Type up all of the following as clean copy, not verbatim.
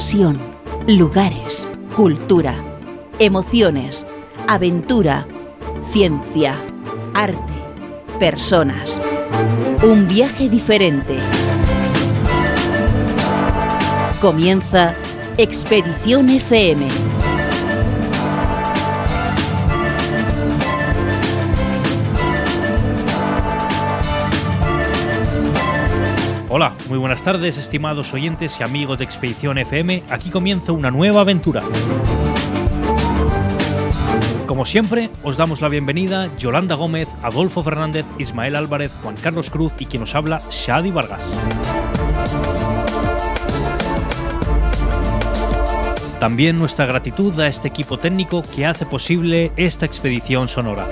pasión, lugares, cultura, emociones, aventura, ciencia, arte, personas. Un viaje diferente. Comienza Expedición FM. Hola, muy buenas tardes, estimados oyentes y amigos de Expedición FM. Aquí comienza una nueva aventura. Como siempre, os damos la bienvenida Yolanda Gómez, Adolfo Fernández, Ismael Álvarez, Juan Carlos Cruz y quien os habla, Shadi Vargas. También nuestra gratitud a este equipo técnico que hace posible esta expedición sonora.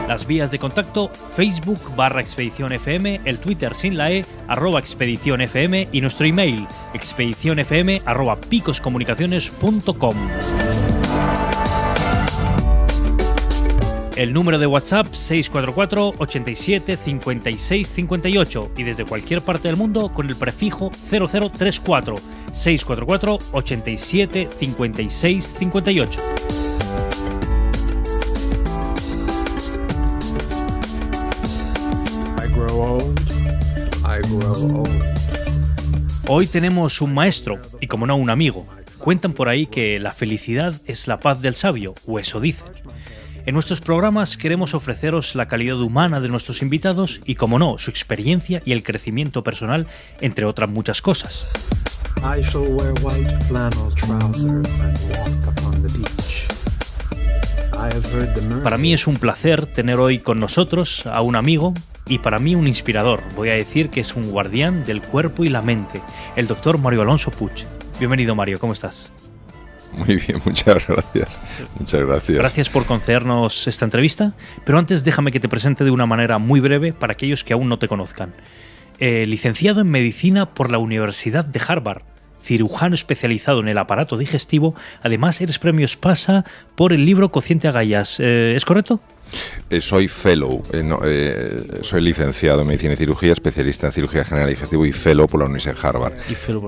Las vías de contacto: Facebook /Expedición FM, el Twitter sin la E, @Expedición FM y nuestro email, expedicionfm@picoscomunicaciones.com. El número de WhatsApp 644 87 56 58 y desde cualquier parte del mundo con el prefijo 0034 644 87 56 58. Hoy tenemos un maestro y, como no, un amigo. Cuentan por ahí que la felicidad es la paz del sabio, o eso dicen. En nuestros programas queremos ofreceros la calidad humana de nuestros invitados y, como no, su experiencia y el crecimiento personal, entre otras muchas cosas. Para mí es un placer tener hoy con nosotros a un amigo y para mí un inspirador. Voy a decir que es un guardián del cuerpo y la mente, el doctor Mario Alonso Puig. Bienvenido, Mario, ¿cómo estás? Muy bien, muchas gracias. Muchas gracias. Gracias por concedernos esta entrevista, pero antes déjame que te presente de una manera muy breve para aquellos que aún no te conozcan. Licenciado en Medicina por la Universidad de Harvard, cirujano especializado en el aparato digestivo, además eres premio Espasa por el libro Cociente Agallas, ¿es correcto? Soy fellow, soy licenciado en Medicina y Cirugía, especialista en Cirugía General y Digestivo y fellow por la Universidad de Harvard.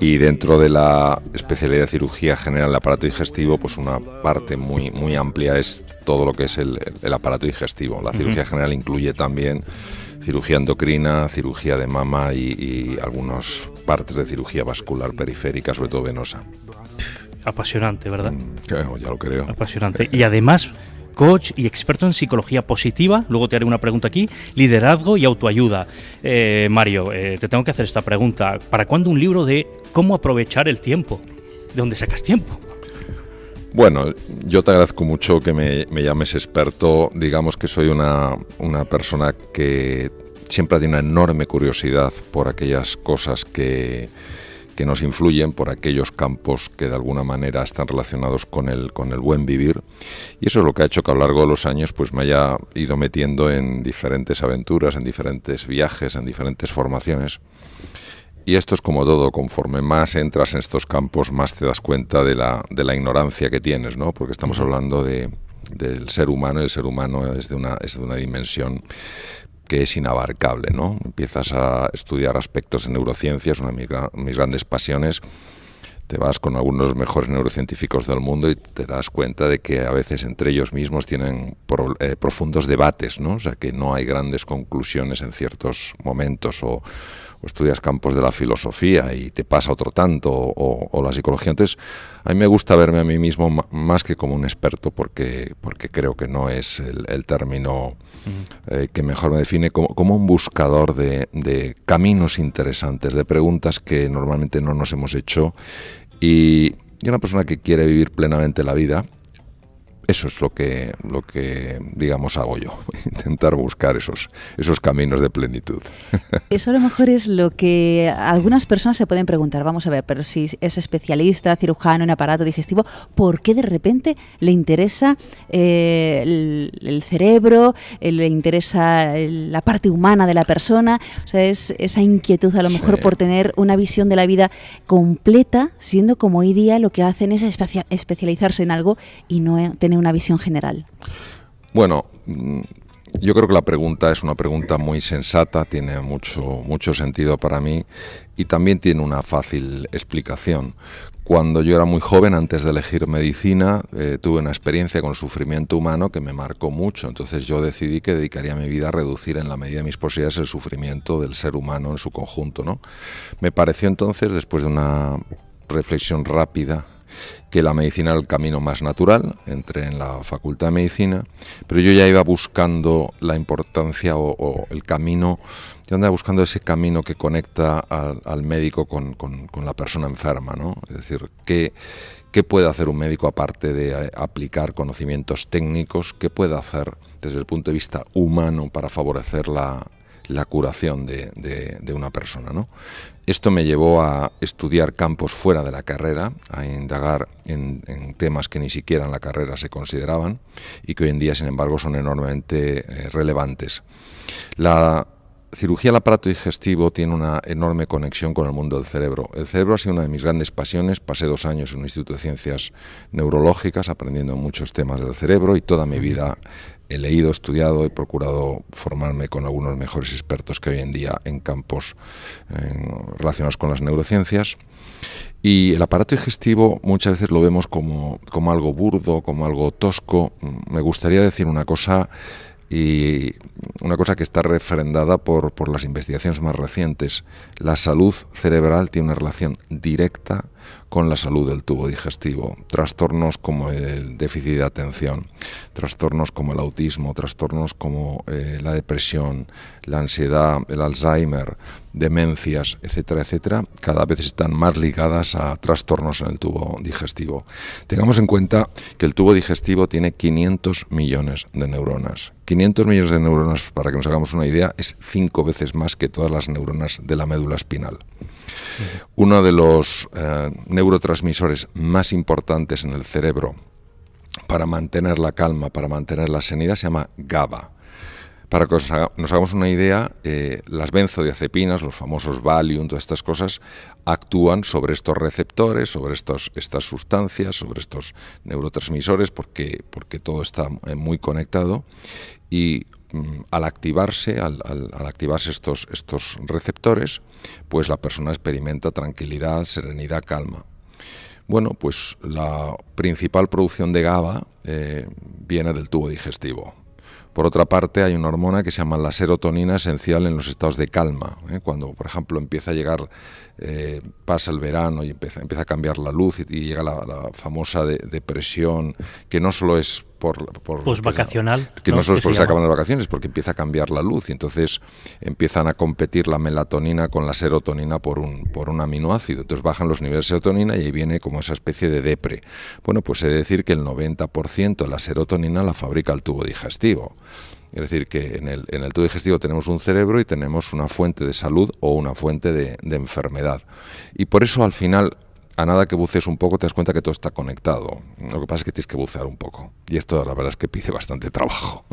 Y dentro de la especialidad de Cirugía General del aparato digestivo, pues una parte muy, muy amplia es todo lo que es el aparato digestivo. La cirugía general incluye también cirugía endocrina, cirugía de mama y algunas partes de cirugía vascular periférica, sobre todo venosa. Apasionante, ¿verdad? Claro, ya lo creo. Apasionante. Y además, coach y experto en psicología positiva, luego te haré una pregunta aquí, liderazgo y autoayuda. Mario, te tengo que hacer esta pregunta. ¿Para cuándo un libro de cómo aprovechar el tiempo? ¿De dónde sacas tiempo? Bueno, yo te agradezco mucho que me llames experto. Digamos que soy una persona que siempre tiene una enorme curiosidad por aquellas cosas que nos influyen, por aquellos campos que de alguna manera están relacionados con el buen vivir. Y eso es lo que ha hecho que a lo largo de los años pues me haya ido metiendo en diferentes aventuras, en diferentes viajes, en diferentes formaciones. Y esto es como todo, conforme más entras en estos campos, más te das cuenta de la ignorancia que tienes, ¿no? Porque estamos hablando del ser humano, y el ser humano es de una dimensión que es inabarcable, ¿no? Empiezas a estudiar aspectos de neurociencias, una de mis grandes pasiones. Te vas con algunos de los mejores neurocientíficos del mundo y te das cuenta de que a veces entre ellos mismos tienen profundos debates, ¿no? O sea, que no hay grandes conclusiones en ciertos momentos, o estudias campos de la filosofía y te pasa otro tanto, o la psicología. Entonces, a mí me gusta verme a mí mismo más que como un experto, porque creo que no es el término que mejor me define, como un buscador de caminos interesantes, de preguntas que normalmente no nos hemos hecho, y una persona que quiere vivir plenamente la vida. Eso es lo que digamos hago yo, intentar buscar esos caminos de plenitud. Eso a lo mejor es lo que algunas personas se pueden preguntar. Vamos a ver, pero si es especialista, cirujano en aparato digestivo, ¿por qué de repente le interesa el cerebro, le interesa la parte humana de la persona? O sea, es esa inquietud a lo mejor por tener una visión de la vida completa, siendo como hoy día lo que hacen es especializarse en algo y no tener una visión general. Bueno, Yo creo que la pregunta es una pregunta muy sensata, tiene mucho sentido para mí y también tiene una fácil explicación. Cuando yo era muy joven, antes de elegir medicina, tuve una experiencia con el sufrimiento humano que me marcó mucho. Entonces yo decidí que dedicaría mi vida a reducir en la medida de mis posibilidades el sufrimiento del ser humano en su conjunto, ¿no? Me pareció entonces, después de una reflexión rápida, que la medicina era el camino más natural. Entré en la Facultad de Medicina, pero yo ya iba buscando la importancia o el camino, yo andaba buscando ese camino que conecta al médico con la persona enferma, ¿no? Es decir, ¿qué puede hacer un médico aparte de aplicar conocimientos técnicos? ¿Qué puede hacer desde el punto de vista humano para favorecer la curación de una persona, ¿no? Esto me llevó a estudiar campos fuera de la carrera, a indagar en temas que ni siquiera en la carrera se consideraban y que hoy en día, sin embargo, son enormemente relevantes. La cirugía del aparato digestivo tiene una enorme conexión con el mundo del cerebro. El cerebro ha sido una de mis grandes pasiones. Pasé 2 años en un instituto de ciencias neurológicas aprendiendo muchos temas del cerebro y toda mi vida he leído, estudiado, he procurado formarme con algunos mejores expertos que hoy en día en campos relacionados con las neurociencias. Y el aparato digestivo muchas veces lo vemos como algo burdo, como algo tosco. Me gustaría decir una cosa, y una cosa que está refrendada por las investigaciones más recientes. La salud cerebral tiene una relación directa con la salud del tubo digestivo. Trastornos como el déficit de atención, trastornos como el autismo, trastornos como la depresión, la ansiedad, el Alzheimer, demencias, etcétera, etcétera, cada vez están más ligadas a trastornos en el tubo digestivo. Tengamos en cuenta que el tubo digestivo tiene 500 millones de neuronas. 500 millones de neuronas, para que nos hagamos una idea, es 5 veces más que todas las neuronas de la médula espinal. Uno de los neurotransmisores más importantes en el cerebro para mantener la calma, para mantener la serenidad, se llama GABA. Para que nos hagamos una idea, las benzodiazepinas, los famosos Valium, todas estas cosas, actúan sobre estos receptores, sobre estas sustancias, sobre estos neurotransmisores, porque todo está muy conectado y al activarse estos receptores, pues la persona experimenta tranquilidad, serenidad, calma. Bueno, pues la principal producción de GABA viene del tubo digestivo. Por otra parte, hay una hormona que se llama la serotonina, esencial en los estados de calma. Cuando, por ejemplo, empieza a llegar, pasa el verano y empieza a cambiar la luz y llega la famosa depresión, que no solo es postvacacional, que no solo es porque se acaban las vacaciones, porque empieza a cambiar la luz y entonces empiezan a competir la melatonina con la serotonina por un aminoácido. Entonces bajan los niveles de serotonina y ahí viene como esa especie de depre. Bueno, pues he de decir que el 90% de la serotonina la fabrica el tubo digestivo. Es decir, que en el tubo digestivo tenemos un cerebro y tenemos una fuente de salud o una fuente de enfermedad. Y por eso al final, a nada que bucees un poco, te das cuenta que todo está conectado. Lo que pasa es que tienes que bucear un poco. Y esto la verdad es que pide bastante trabajo.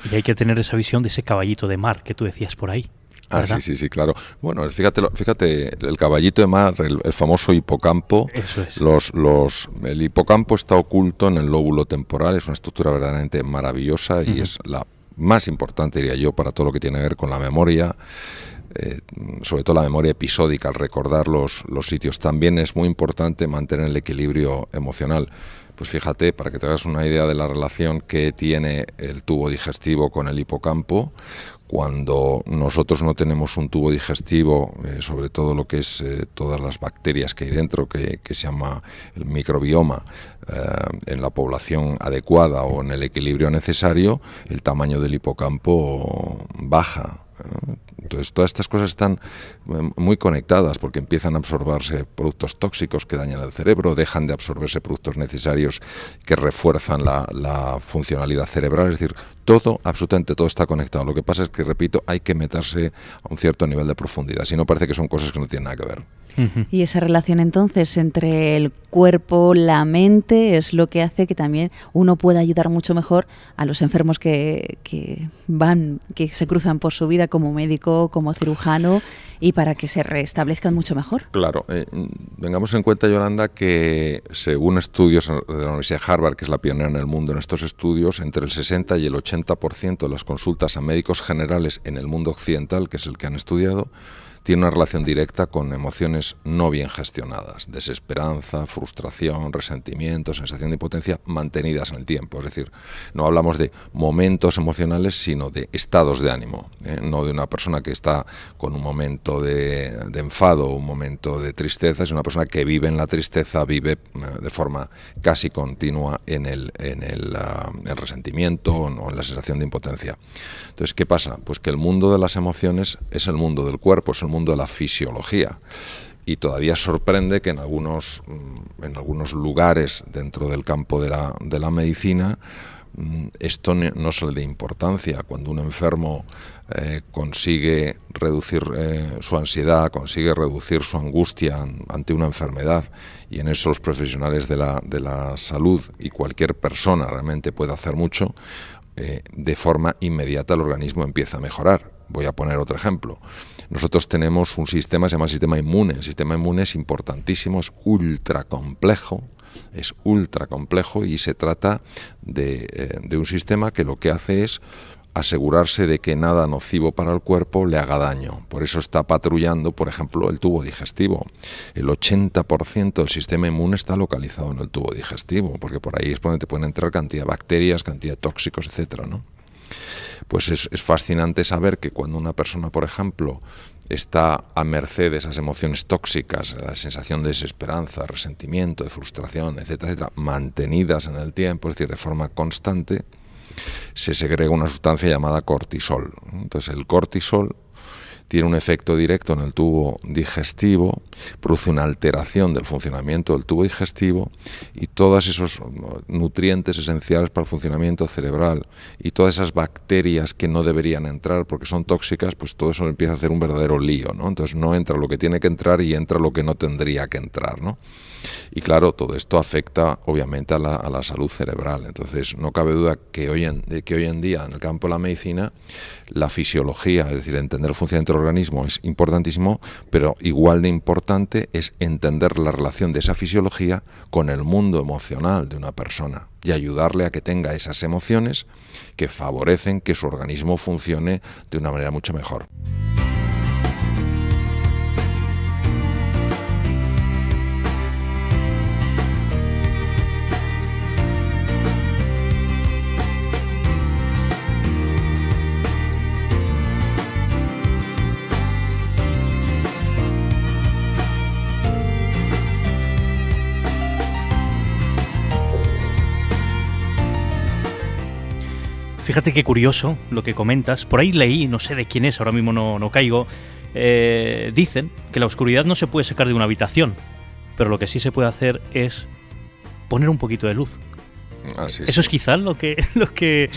Y hay que tener esa visión de ese caballito de mar que tú decías por ahí. ¿verdad? Ah, sí, claro. Bueno, fíjate, el caballito de mar, el famoso hipocampo. Eso es. El hipocampo está oculto en el lóbulo temporal, es una estructura verdaderamente maravillosa y es la más importante, diría yo, para todo lo que tiene que ver con la memoria. Sobre todo la memoria episódica, al recordar los sitios. También es muy importante mantener el equilibrio emocional. Pues fíjate, para que te hagas una idea de la relación que tiene el tubo digestivo con el hipocampo, cuando nosotros no tenemos un tubo digestivo, sobre todo lo que es todas las bacterias que hay dentro, que se llama el microbioma, en la población adecuada o en el equilibrio necesario, el tamaño del hipocampo baja. Entonces todas estas cosas están muy conectadas porque empiezan a absorberse productos tóxicos que dañan el cerebro, dejan de absorberse productos necesarios que refuerzan la funcionalidad cerebral, es decir, absolutamente todo está conectado. Lo que pasa es que, repito, hay que meterse a un cierto nivel de profundidad, si no parece que son cosas que no tienen nada que ver. Y esa relación entonces entre el cuerpo, la mente, es lo que hace que también uno pueda ayudar mucho mejor a los enfermos que se cruzan por su vida como médico, como cirujano, y para que se restablezcan mucho mejor. Claro. Tengamos en cuenta, Yolanda, que según estudios de la Universidad de Harvard, que es la pionera en el mundo en estos estudios, entre el 60 y el 80% de las consultas a médicos generales en el mundo occidental, que es el que han estudiado, tiene una relación directa con emociones no bien gestionadas, desesperanza, frustración, resentimiento, sensación de impotencia mantenidas en el tiempo. Es decir, no hablamos de momentos emocionales, sino de estados de ánimo, no de una persona que está con un momento de enfado o un momento de tristeza, es una persona que vive en la tristeza, vive de forma casi continua en el resentimiento o en la sensación de impotencia. Entonces, ¿qué pasa? Pues que el mundo de las emociones es el mundo del cuerpo, es el mundo de la fisiología, y todavía sorprende que en algunos lugares dentro del campo de la medicina esto no se le dé importancia. Cuando un enfermo consigue reducir su ansiedad, consigue reducir su angustia ante una enfermedad, y en eso los profesionales de la salud y cualquier persona realmente puede hacer mucho, de forma inmediata el organismo empieza a mejorar. Voy a poner otro ejemplo. Nosotros tenemos un sistema que se llama sistema inmune. El sistema inmune es importantísimo, es ultra complejo y se trata de un sistema que lo que hace es asegurarse de que nada nocivo para el cuerpo le haga daño. Por eso está patrullando, por ejemplo, el tubo digestivo. El 80% del sistema inmune está localizado en el tubo digestivo, porque por ahí es por donde te pueden entrar cantidad de bacterias, cantidad de tóxicos, etcétera, ¿no? Pues es fascinante saber que cuando una persona, por ejemplo, está a merced de esas emociones tóxicas, la sensación de desesperanza, resentimiento, de frustración, etcétera, etcétera, mantenidas en el tiempo, es decir, de forma constante, se segrega una sustancia llamada cortisol. Entonces, el cortisol tiene un efecto directo en el tubo digestivo, produce una alteración del funcionamiento del tubo digestivo, y todos esos nutrientes esenciales para el funcionamiento cerebral y todas esas bacterias que no deberían entrar porque son tóxicas, pues todo eso empieza a hacer un verdadero lío, ¿no? Entonces no entra lo que tiene que entrar y entra lo que no tendría que entrar, ¿no? Y claro, todo esto afecta obviamente a la salud cerebral. Entonces no cabe duda que hoy en día en el campo de la medicina la fisiología, es decir, entender el funcionamiento del organismo es importantísimo, pero igual de importante es entender la relación de esa fisiología con el mundo emocional de una persona y ayudarle a que tenga esas emociones que favorecen que su organismo funcione de una manera mucho mejor. Fíjate qué curioso lo que comentas. Por ahí leí, no sé de quién es, ahora mismo no caigo. Dicen que la oscuridad no se puede sacar de una habitación, pero lo que sí se puede hacer es poner un poquito de luz. Así Eso es quizás lo que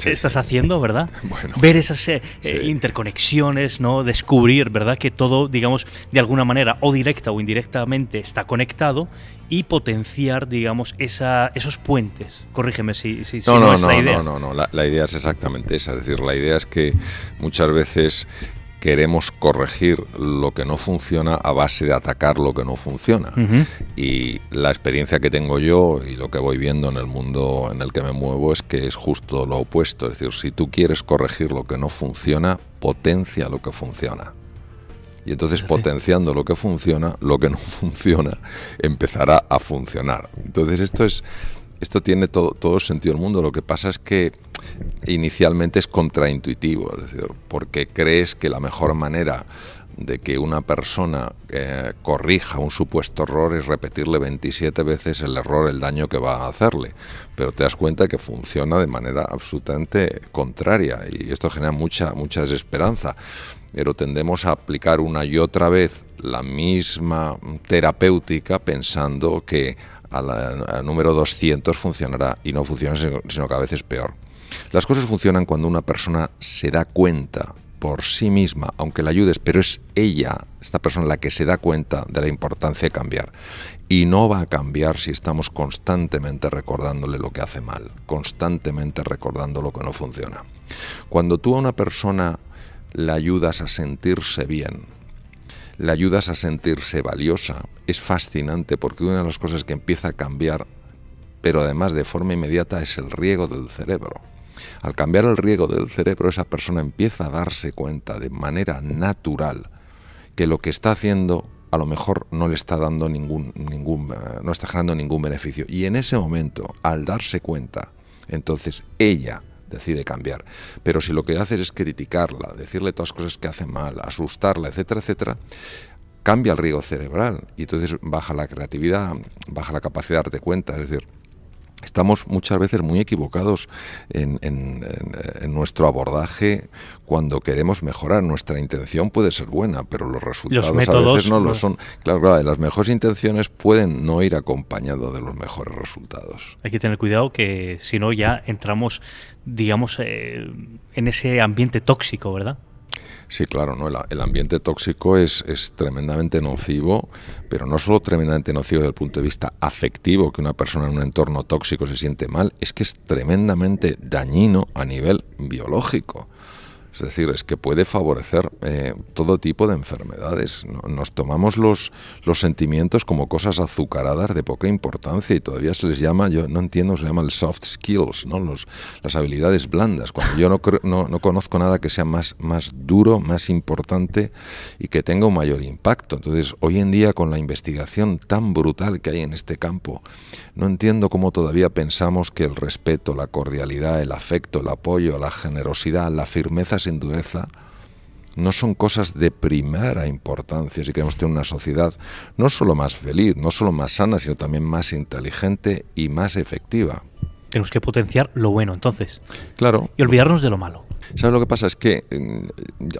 estás haciendo, ¿verdad? Bueno, ver esas interconexiones, ¿no? Descubrir, ¿verdad? Que todo, digamos, de alguna manera, o directa o indirectamente, está conectado, y potenciar, digamos, esos puentes. Corrígeme si no es la idea. No, la idea es exactamente esa. Es decir, la idea es que muchas veces queremos corregir lo que no funciona a base de atacar lo que no funciona. Uh-huh. Y la experiencia que tengo yo y lo que voy viendo en el mundo en el que me muevo es que es justo lo opuesto. Es decir, si tú quieres corregir lo que no funciona, potencia lo que funciona. Y entonces, potenciando lo que no funciona empezará a funcionar. Entonces esto tiene todo el sentido del mundo. Lo que pasa es que inicialmente es contraintuitivo, es decir, porque crees que la mejor manera de que una persona corrija un supuesto error es repetirle 27 veces el error, el daño que va a hacerle, pero te das cuenta que funciona de manera absolutamente contraria, y esto genera mucha desesperanza. Pero tendemos a aplicar una y otra vez la misma terapéutica pensando que al número 200 funcionará, y no funciona, sino que a veces peor. Las cosas funcionan cuando una persona se da cuenta por sí misma, aunque la ayudes, pero es ella, esta persona, la que se da cuenta de la importancia de cambiar. Y no va a cambiar si estamos constantemente recordándole lo que hace mal, constantemente recordando lo que no funciona. Cuando tú a una persona la ayudas a sentirse bien, la ayudas a sentirse valiosa. Es fascinante porque una de las cosas que empieza a cambiar, pero además de forma inmediata, es el riego del cerebro. Al cambiar el riego del cerebro, esa persona empieza a darse cuenta de manera natural que lo que está haciendo a lo mejor no le está dando no está generando ningún beneficio. Y en ese momento, al darse cuenta, entonces ella decide cambiar. Pero si lo que haces es criticarla, decirle todas las cosas que hace mal, asustarla, etcétera, etcétera, cambia el riego cerebral y entonces baja la creatividad, baja la capacidad de darte cuenta. Es decir, estamos muchas veces muy equivocados en nuestro abordaje cuando queremos mejorar. Nuestra intención puede ser buena, pero los resultados métodos, a veces no lo son. Claro, las mejores intenciones pueden no ir acompañadas de los mejores resultados. Hay que tener cuidado que si no ya entramos, digamos, en ese ambiente tóxico, ¿verdad? Sí, claro, ¿no? El ambiente tóxico es tremendamente nocivo, pero no solo tremendamente nocivo desde el punto de vista afectivo, que una persona en un entorno tóxico se siente mal, es que es tremendamente dañino a nivel biológico. Es decir, es que puede favorecer todo tipo de enfermedades. Nos tomamos los sentimientos como cosas azucaradas de poca importancia y todavía se les llama, yo no entiendo, se llama el soft skills, ¿no? Las habilidades blandas, cuando yo no conozco nada que sea más duro, más importante y que tenga un mayor impacto. Entonces, hoy en día, con la investigación tan brutal que hay en este campo, no entiendo cómo todavía pensamos que el respeto, la cordialidad, el afecto, el apoyo, la generosidad, la firmeza sin dureza no son cosas de primera importancia si queremos tener una sociedad no solo más feliz, no solo más sana, sino también más inteligente y más efectiva. Tenemos que potenciar lo bueno, entonces. Claro. Y olvidarnos de lo malo. ¿Sabes lo que pasa? Es que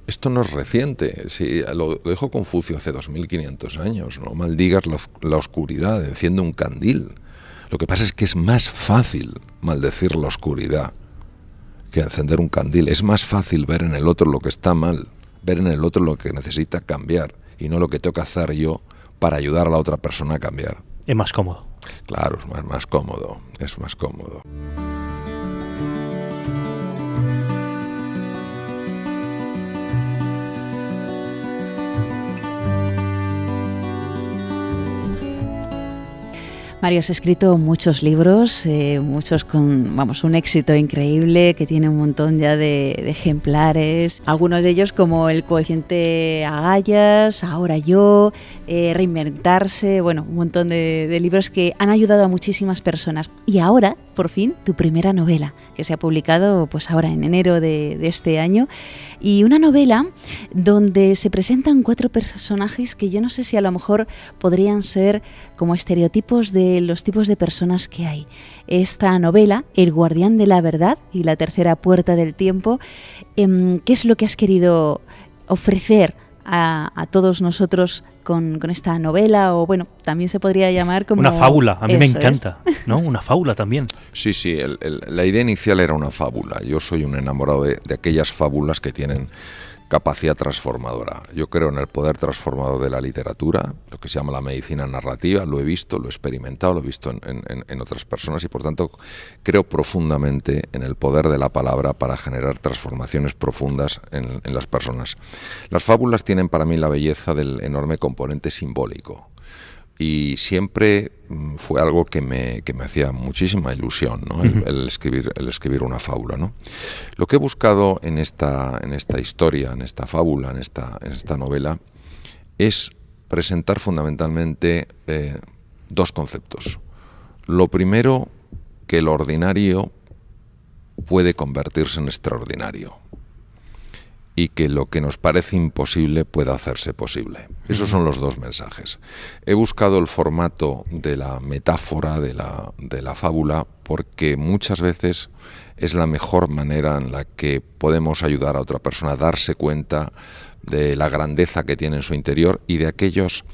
esto no es reciente. Sí, lo dijo Confucio hace 2500 años. No maldigas la oscuridad, enciende un candil. Lo que pasa es que es más fácil maldecir la oscuridad que encender un candil. Es más fácil ver en el otro lo que está mal, ver en el otro lo que necesita cambiar y no lo que tengo que hacer yo para ayudar a la otra persona a cambiar. Es más cómodo. Claro, es más cómodo, es más cómodo. Mario, has escrito muchos libros, muchos con, un éxito increíble, que tiene un montón ya de ejemplares. Algunos de ellos como El coeficiente Agallas, Ahora yo, Reinventarse, un montón de libros que han ayudado a muchísimas personas. Y ahora, por fin, tu primera novela, que se ha publicado pues ahora en enero de este año. Y una novela donde se presentan 4 personajes que yo no sé si a lo mejor podrían ser como estereotipos de los tipos de personas que hay. Esta novela, El guardián de la verdad y La tercera puerta del tiempo, ¿qué es lo que has querido ofrecer a todos nosotros con esta novela? O también se podría llamar como... Una fábula, a mí me encanta, ¿no? Una fábula también. Sí, la idea inicial era una fábula. Yo soy un enamorado de aquellas fábulas que tienen capacidad transformadora. Yo creo en el poder transformador de la literatura, lo que se llama la medicina narrativa. Lo he visto, lo he experimentado, lo he visto en otras personas y por tanto creo profundamente en el poder de la palabra para generar transformaciones profundas en las personas. Las fábulas tienen para mí la belleza del enorme componente simbólico. Y siempre fue algo que me hacía muchísima ilusión, ¿no? el escribir una fábula, ¿no? Lo que he buscado en esta historia, en esta fábula, en esta novela, es presentar fundamentalmente 2 conceptos. Lo primero, que el ordinario puede convertirse en extraordinario y que lo que nos parece imposible pueda hacerse posible. Esos son los 2 mensajes. He buscado el formato de la metáfora, de la fábula, porque muchas veces es la mejor manera en la que podemos ayudar a otra persona a darse cuenta de la grandeza que tiene en su interior y de aquellas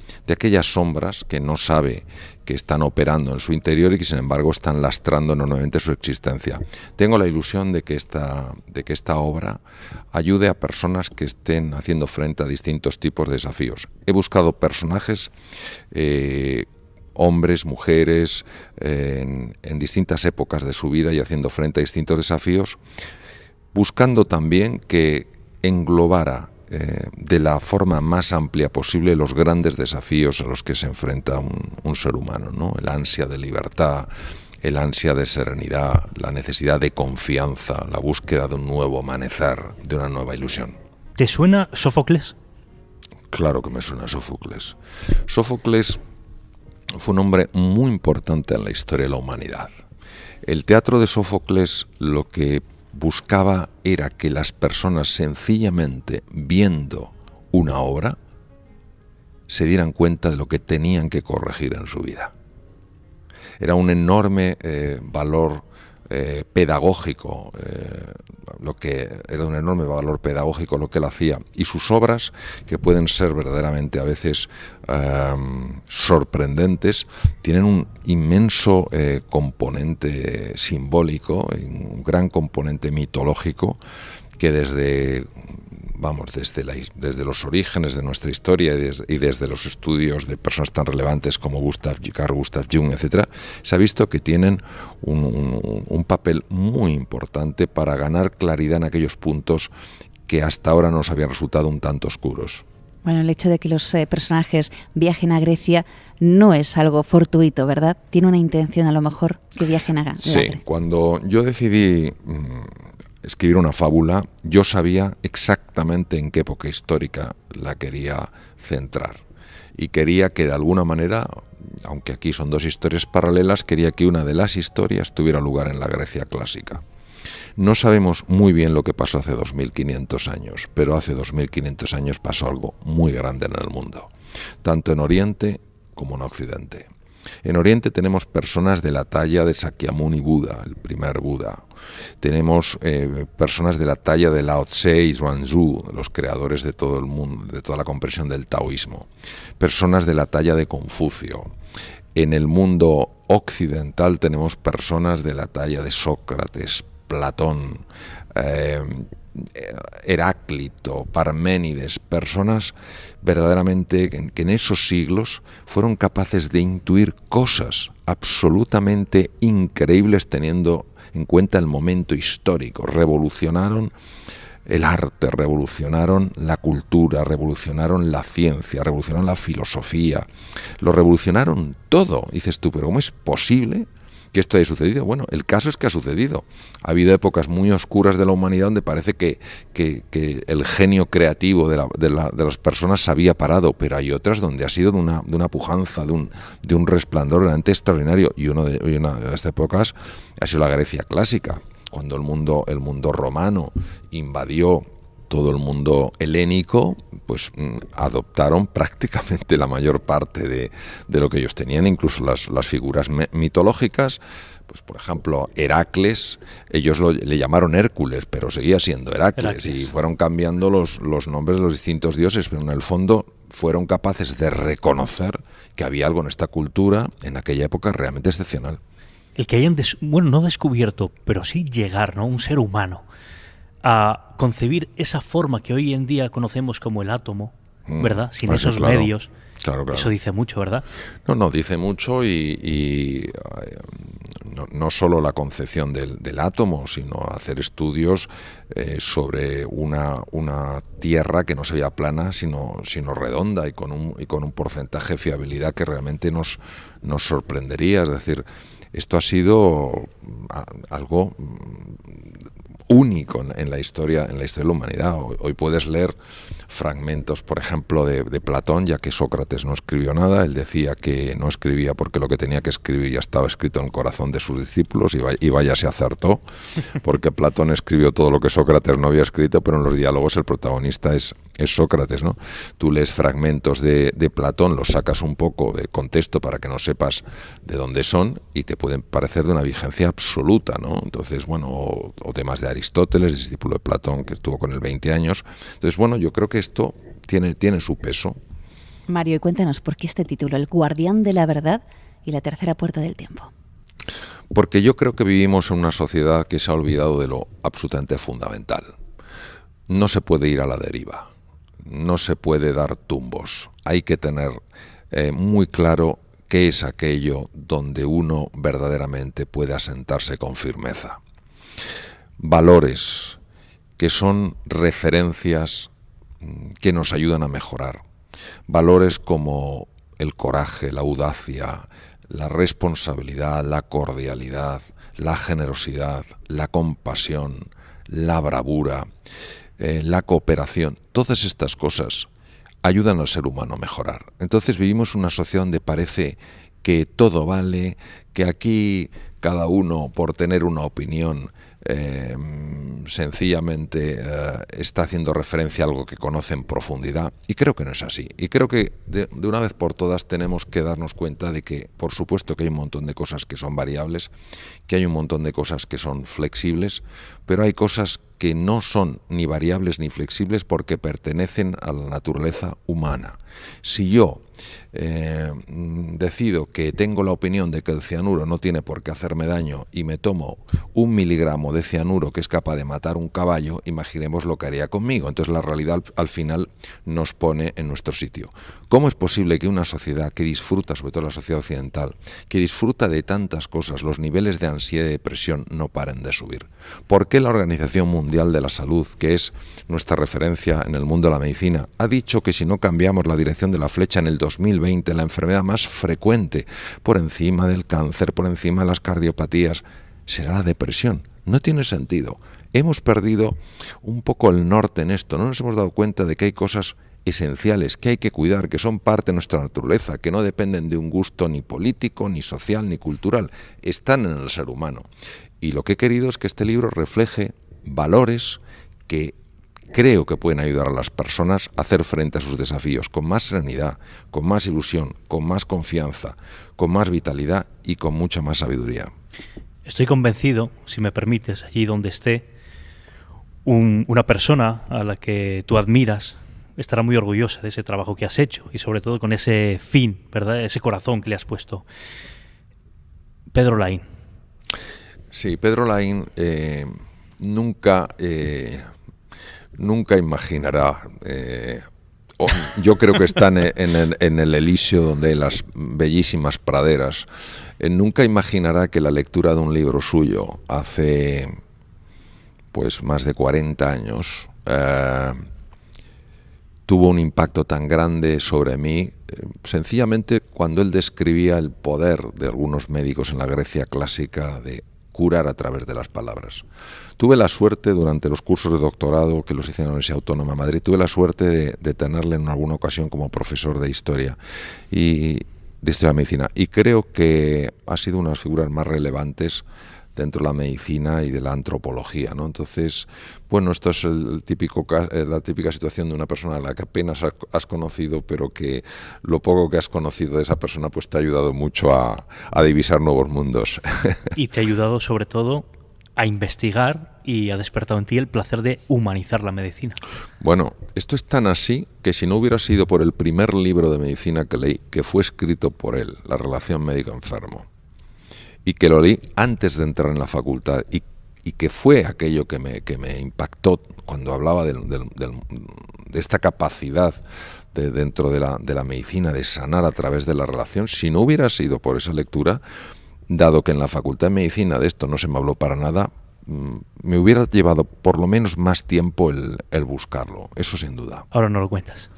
sombras que no sabe que están operando en su interior y que sin embargo están lastrando enormemente su existencia. Tengo la ilusión de que esta obra ayude a personas que estén haciendo frente a distintos tipos de desafíos. He buscado personajes, hombres, mujeres, en distintas épocas de su vida y haciendo frente a distintos desafíos, buscando también que englobara de la forma más amplia posible los grandes desafíos a los que se enfrenta un ser humano, ¿no? El ansia de libertad, el ansia de serenidad, la necesidad de confianza, la búsqueda de un nuevo amanecer, de una nueva ilusión. ¿Te suena Sófocles? Claro que me suena Sófocles. Sófocles fue un hombre muy importante en la historia de la humanidad. El teatro de Sófocles lo que buscaba era que las personas sencillamente viendo una obra se dieran cuenta de lo que tenían que corregir en su vida. Era un enorme valor pedagógico, lo que él hacía, y sus obras, que pueden ser verdaderamente a veces sorprendentes, tienen un inmenso componente simbólico, un gran componente mitológico que desde los orígenes de nuestra historia y desde los estudios de personas tan relevantes como Carl Gustav Jung, etc., se ha visto que tienen un papel muy importante para ganar claridad en aquellos puntos que hasta ahora nos habían resultado un tanto oscuros. Bueno, el hecho de que los personajes viajen a Grecia no es algo fortuito, ¿verdad? Tiene una intención a lo mejor que viajen a Grecia. Sí, cuando yo decidí escribir una fábula, yo sabía exactamente en qué época histórica la quería centrar. Y quería que de alguna manera, aunque aquí son dos historias paralelas, quería que una de las historias tuviera lugar en la Grecia clásica. No sabemos muy bien lo que pasó hace 2500 años, pero hace 2500 años pasó algo muy grande en el mundo, tanto en Oriente como en Occidente. En Oriente tenemos personas de la talla de Sakyamuni Buda, el primer Buda. Tenemos personas de la talla de Lao Tse y Zhuangzi, los creadores de todo el mundo, de toda la comprensión del taoísmo. Personas de la talla de Confucio. En el mundo occidental tenemos personas de la talla de Sócrates, Platón, Heráclito, Parménides, personas verdaderamente que en esos siglos fueron capaces de intuir cosas absolutamente increíbles teniendo en cuenta el momento histórico. Revolucionaron el arte, revolucionaron la cultura, revolucionaron la ciencia, revolucionaron la filosofía, lo revolucionaron todo. Y dices tú, pero ¿cómo es posible que esto haya sucedido? Bueno, el caso es que ha sucedido. Ha habido épocas muy oscuras de la humanidad donde parece que el genio creativo de las personas se había parado, pero hay otras donde ha sido de una pujanza, de un resplandor realmente extraordinario. Y una de estas épocas ha sido la Grecia clásica, cuando el mundo romano invadió todo el mundo helénico, pues adoptaron prácticamente la mayor parte de lo que ellos tenían, incluso las figuras mitológicas. Pues por ejemplo, Heracles, ellos le llamaron Hércules, pero seguía siendo Heracles. Y fueron cambiando los nombres de los distintos dioses, pero en el fondo fueron capaces de reconocer que había algo en esta cultura en aquella época realmente excepcional. El que hayan, no descubierto, pero sí llegar, ¿no? Un ser humano a concebir esa forma que hoy en día conocemos como el átomo, ¿verdad? Sin esos medios. Claro. Eso dice mucho, ¿verdad? No, dice mucho y no solo la concepción del átomo, sino hacer estudios sobre una Tierra que no se veía plana, sino redonda y con un porcentaje de fiabilidad que realmente nos sorprendería. Es decir, esto ha sido algo único en la historia de la humanidad. Hoy puedes leer fragmentos, por ejemplo, de Platón, ya que Sócrates no escribió nada. Él decía que no escribía porque lo que tenía que escribir ya estaba escrito en el corazón de sus discípulos, y vaya, se acertó, porque Platón escribió todo lo que Sócrates no había escrito, pero en los diálogos el protagonista es Sócrates, ¿no? Tú lees fragmentos de Platón, los sacas un poco de contexto para que no sepas de dónde son y te pueden parecer de una vigencia absoluta, ¿no? Entonces, bueno, o temas de Aristóteles, discípulo de Platón, que estuvo con él 20 años. Entonces, bueno, yo creo que esto tiene su peso. Mario, y cuéntanos, ¿por qué este título, El guardián de la verdad y la tercera puerta del tiempo? Porque yo creo que vivimos en una sociedad que se ha olvidado de lo absolutamente fundamental. No se puede ir a la deriva. No se puede dar tumbos. Hay que tener muy claro qué es aquello donde uno verdaderamente puede asentarse con firmeza. Valores que son referencias que nos ayudan a mejorar. Valores como el coraje, la audacia, la responsabilidad, la cordialidad, la generosidad, la compasión, la bravura, la cooperación, todas estas cosas ayudan al ser humano a mejorar. Entonces vivimos una sociedad donde parece que todo vale, que aquí cada uno por tener una opinión sencillamente está haciendo referencia a algo que conoce en profundidad, y creo que no es así. Y creo que de una vez por todas tenemos que darnos cuenta de que, por supuesto, que hay un montón de cosas que son variables, que hay un montón de cosas que son flexibles, pero hay cosas que no son ni variables ni flexibles porque pertenecen a la naturaleza humana. Si yo decido que tengo la opinión de que el cianuro no tiene por qué hacerme daño y me tomo 1 miligramo de cianuro que es capaz de matar un caballo, imaginemos lo que haría conmigo. Entonces la realidad al final nos pone en nuestro sitio. ¿Cómo es posible que una sociedad que disfruta, sobre todo la sociedad occidental, que disfruta de tantas cosas, los niveles de ansiedad y depresión no paren de subir? ¿Por qué la Organización Mundial de la Salud, que es nuestra referencia en el mundo de la medicina, ha dicho que si no cambiamos la dirección de la flecha en el 2020, la enfermedad más frecuente, por encima del cáncer, por encima de las cardiopatías, será la depresión? No tiene sentido. Hemos perdido un poco el norte en esto. No nos hemos dado cuenta de que hay cosas esenciales que hay que cuidar, que son parte de nuestra naturaleza, que no dependen de un gusto ni político, ni social, ni cultural. Están en el ser humano. Y lo que he querido es que este libro refleje valores que creo que pueden ayudar a las personas a hacer frente a sus desafíos con más serenidad, con más ilusión, con más confianza, con más vitalidad y con mucha más sabiduría. Estoy convencido, si me permites, allí donde esté, una persona a la que tú admiras estará muy orgullosa de ese trabajo que has hecho y sobre todo con ese fin, ¿verdad? Ese corazón que le has puesto. Pedro Laín. Sí, Pedro Laín nunca imaginará, yo creo que está en el Elíseo donde hay las bellísimas praderas, nunca imaginará que la lectura de un libro suyo hace pues más de 40 años tuvo un impacto tan grande sobre mí, sencillamente cuando él describía el poder de algunos médicos en la Grecia clásica de curar a través de las palabras. Tuve la suerte durante los cursos de doctorado que los hice en la Universidad Autónoma de Madrid, tuve la suerte de tenerle en alguna ocasión como profesor de historia y de historia de medicina, y creo que ha sido una de las figuras más relevantes dentro de la medicina y de la antropología, ¿no? Entonces, bueno, esto es la típica situación de una persona a la que apenas has conocido, pero que lo poco que has conocido de esa persona pues te ha ayudado mucho a divisar nuevos mundos. Y te ha ayudado sobre todo a investigar y ha despertado en ti el placer de humanizar la medicina. Bueno, esto es tan así que si no hubiera sido por el primer libro de medicina que leí, que fue escrito por él, La relación médico-enfermo, y que lo leí antes de entrar en la facultad y que fue aquello que me impactó cuando hablaba de esta capacidad dentro de la medicina de sanar a través de la relación. Si no hubiera sido por esa lectura, dado que en la facultad de medicina de esto no se me habló para nada, me hubiera llevado por lo menos más tiempo el buscarlo, eso sin duda. Ahora no lo cuentas.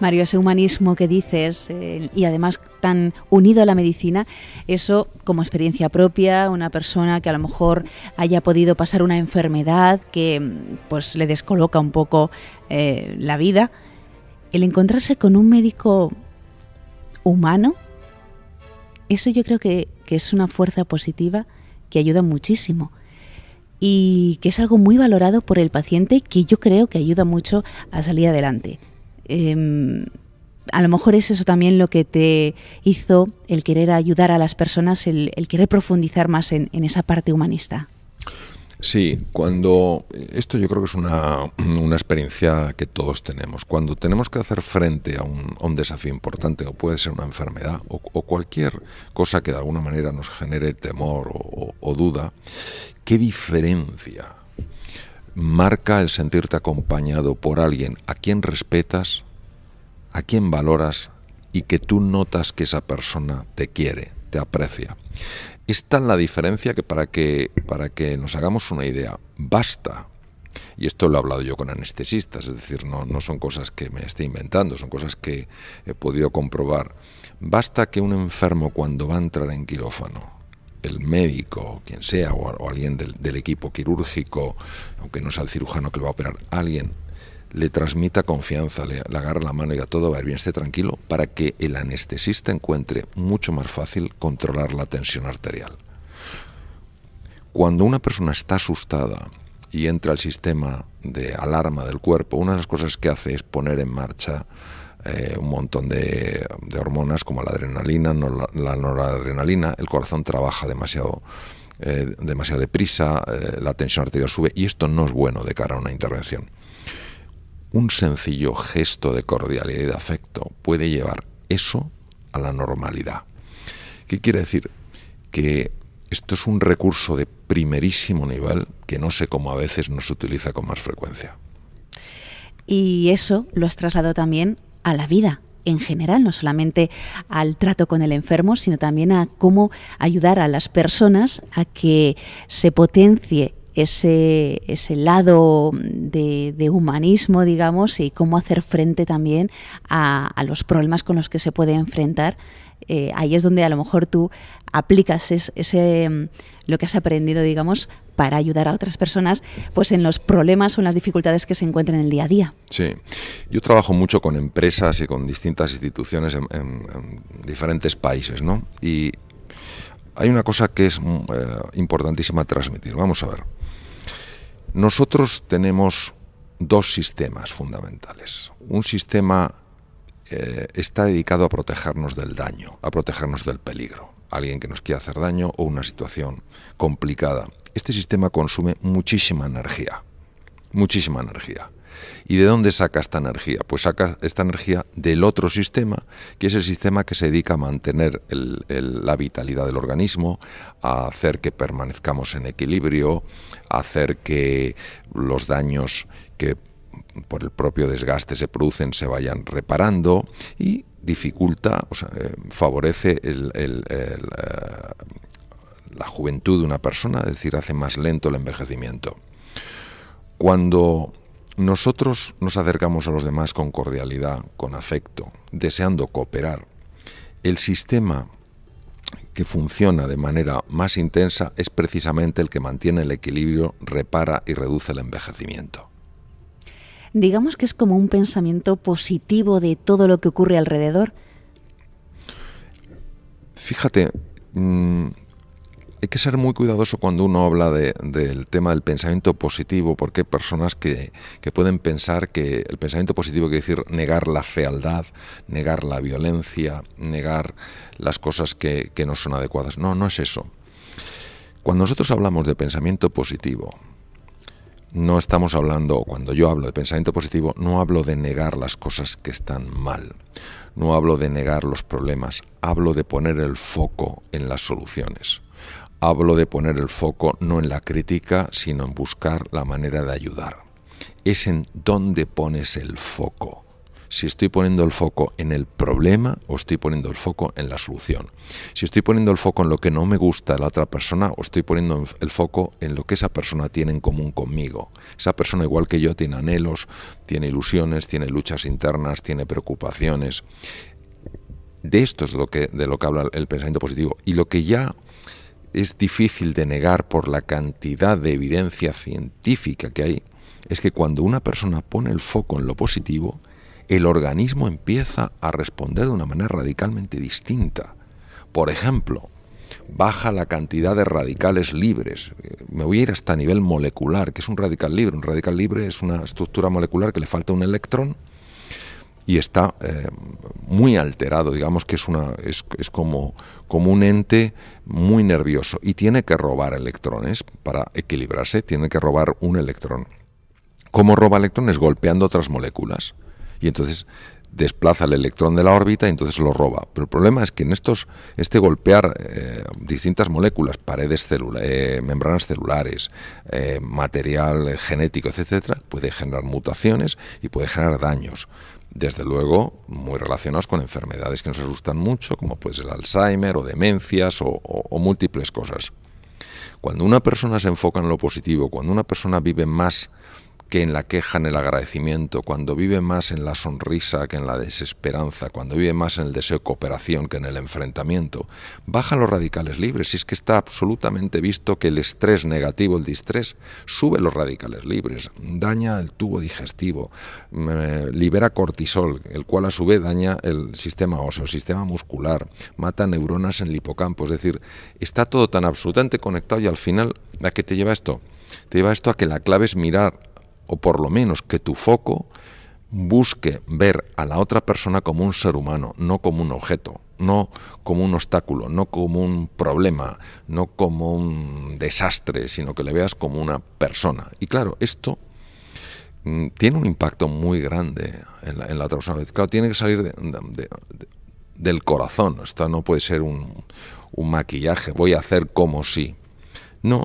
Mario, ese humanismo que dices y además tan unido a la medicina, eso como experiencia propia, una persona que a lo mejor haya podido pasar una enfermedad que pues le descoloca un poco la vida, el encontrarse con un médico humano, eso yo creo que es una fuerza positiva que ayuda muchísimo y que es algo muy valorado por el paciente, que yo creo que ayuda mucho a salir adelante. a lo mejor es eso también lo que te hizo el querer ayudar a las personas, el querer profundizar más en esa parte humanista. Sí, esto yo creo que es una experiencia que todos tenemos. Cuando tenemos que hacer frente a un desafío importante, o puede ser una enfermedad, o cualquier cosa que de alguna manera nos genere temor o duda, ¿qué diferencia marca el sentirte acompañado por alguien a quien respetas, a quien valoras y que tú notas que esa persona te quiere, te aprecia? Es tal la diferencia que para que nos hagamos una idea, basta, y esto lo he hablado yo con anestesistas, es decir, no son cosas que me esté inventando, son cosas que he podido comprobar, basta que un enfermo cuando va a entrar en quirófano, el médico, quien sea, o alguien del equipo quirúrgico, aunque no sea el cirujano que lo va a operar, alguien le transmita confianza, le agarra la mano y diga todo va a ir bien, esté tranquilo, para que el anestesista encuentre mucho más fácil controlar la tensión arterial. Cuando una persona está asustada y entra al sistema de alarma del cuerpo, una de las cosas que hace es poner en marcha un montón de hormonas como la adrenalina, la noradrenalina. El corazón trabaja demasiado deprisa, la tensión arterial sube, y esto no es bueno de cara a una intervención. Un sencillo gesto de cordialidad y de afecto puede llevar eso a la normalidad. ¿Qué quiere decir? Que esto es un recurso de primerísimo nivel que no sé cómo a veces no se utiliza con más frecuencia. Y eso lo has trasladado también a la vida en general, no solamente al trato con el enfermo, sino también a cómo ayudar a las personas a que se potencie ese lado de humanismo, digamos, y cómo hacer frente también a los problemas con los que se puede enfrentar. Ahí es donde a lo mejor tú aplicas lo que has aprendido, digamos, para ayudar a otras personas pues en los problemas o en las dificultades que se encuentran en el día a día. Sí, yo trabajo mucho con empresas y con distintas instituciones en diferentes países, ¿no? Y hay una cosa que es importantísima transmitir. Vamos a ver. Nosotros tenemos dos sistemas fundamentales. Un sistema está dedicado a protegernos del daño, a protegernos del peligro. Alguien que nos quiera hacer daño o una situación complicada. Este sistema consume muchísima energía. Muchísima energía. ¿Y de dónde saca esta energía? Pues saca esta energía del otro sistema, que es el sistema que se dedica a mantener la vitalidad del organismo, a hacer que permanezcamos en equilibrio, a hacer que los daños que por el propio desgaste se producen se vayan reparando, y dificulta, o sea, favorece la juventud de una persona, es decir, hace más lento el envejecimiento. Cuando nosotros nos acercamos a los demás con cordialidad, con afecto, deseando cooperar, el sistema que funciona de manera más intensa es precisamente el que mantiene el equilibrio, repara y reduce el envejecimiento. Digamos que es como un pensamiento positivo de todo lo que ocurre alrededor. Fíjate, hay que ser muy cuidadoso cuando uno habla del tema del pensamiento positivo, porque hay personas que pueden pensar que el pensamiento positivo quiere decir negar la fealdad, negar la violencia, negar las cosas que no son adecuadas. No, no es eso. Cuando nosotros hablamos de pensamiento positivo, no estamos hablando, cuando yo hablo de pensamiento positivo, no hablo de negar las cosas que están mal, no hablo de negar los problemas, hablo de poner el foco en las soluciones. Hablo de poner el foco no en la crítica, sino en buscar la manera de ayudar. Es en dónde pones el foco. Si estoy poniendo el foco en el problema o estoy poniendo el foco en la solución. Si estoy poniendo el foco en lo que no me gusta de la otra persona o estoy poniendo el foco en lo que esa persona tiene en común conmigo. Esa persona, igual que yo, tiene anhelos, tiene ilusiones, tiene luchas internas, tiene preocupaciones. De esto es de lo que habla el pensamiento positivo. Y lo que ya es difícil de negar por la cantidad de evidencia científica que hay, es que cuando una persona pone el foco en lo positivo, el organismo empieza a responder de una manera radicalmente distinta. Por ejemplo, baja la cantidad de radicales libres. Me voy a ir hasta a nivel molecular. ¿Qué es un radical libre? Un radical libre es una estructura molecular que le falta un electrón y está muy alterado, digamos que es como un ente muy nervioso y tiene que robar electrones para equilibrarse, tiene que robar un electrón. ¿Cómo roba electrones? Golpeando otras moléculas. Y entonces desplaza el electrón de la órbita y entonces lo roba. Pero el problema es que en este golpear distintas moléculas, paredes membranas celulares, material genético, etcétera, puede generar mutaciones y puede generar daños. Desde luego, muy relacionados con enfermedades que nos asustan mucho, como pues el Alzheimer o demencias o múltiples cosas. Cuando una persona se enfoca en lo positivo, cuando una persona vive más que en la queja, en el agradecimiento, cuando vive más en la sonrisa que en la desesperanza, cuando vive más en el deseo de cooperación que en el enfrentamiento, bajan los radicales libres. Y es que está absolutamente visto que el estrés negativo, el distrés, sube los radicales libres, daña el tubo digestivo, libera cortisol, el cual a su vez daña el sistema óseo, el sistema muscular, mata neuronas en el hipocampo. Es decir, está todo tan absolutamente conectado y al final, ¿a qué te lleva esto? Te lleva esto a que la clave es mirar, o por lo menos que tu foco busque ver a la otra persona como un ser humano, no como un objeto, no como un obstáculo, no como un problema, no como un desastre, sino que le veas como una persona. Y claro, esto tiene un impacto muy grande en la otra persona. Claro, tiene que salir del corazón. Esto no puede ser un maquillaje, voy a hacer como si... No,